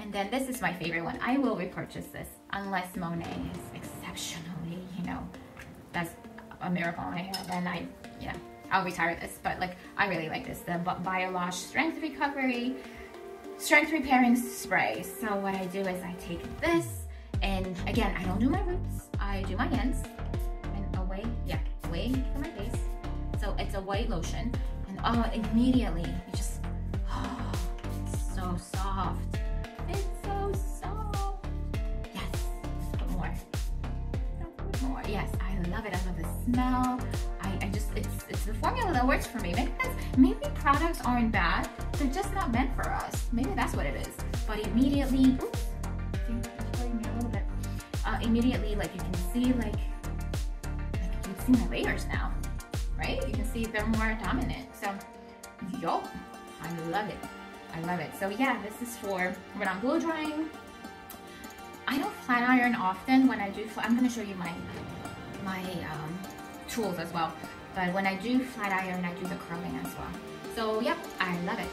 And then this is my favorite one. I will repurchase this unless Monet is exceptionally, you know, that's a miracle on my hair. Then I'll retire this. But like, I really like this. The Biolage Strength Recovery Strength Repairing Spray. So what I do is I take this, and again, I don't do my roots. I do my ends and away from my face. So it's a white lotion, and immediately you just, it's so soft. It's so soft. Yes, put more. More. Yes, I love it. I love the smell. I just, it's the formula that works for me. Maybe products aren't bad. They're just not meant for us. Maybe that's what it is. But immediately, oops, see, it's hurting me a little bit. Immediately, like you can see, like you can see my layers now, right? You can see they're more dominant. So, yo, I love it. I love it. So yeah, this is for when I'm blow drying. I don't flat iron often. When I do, I'm going to show you my tools as well. But when I do flat iron, I do the curling as well. So yep, I love it.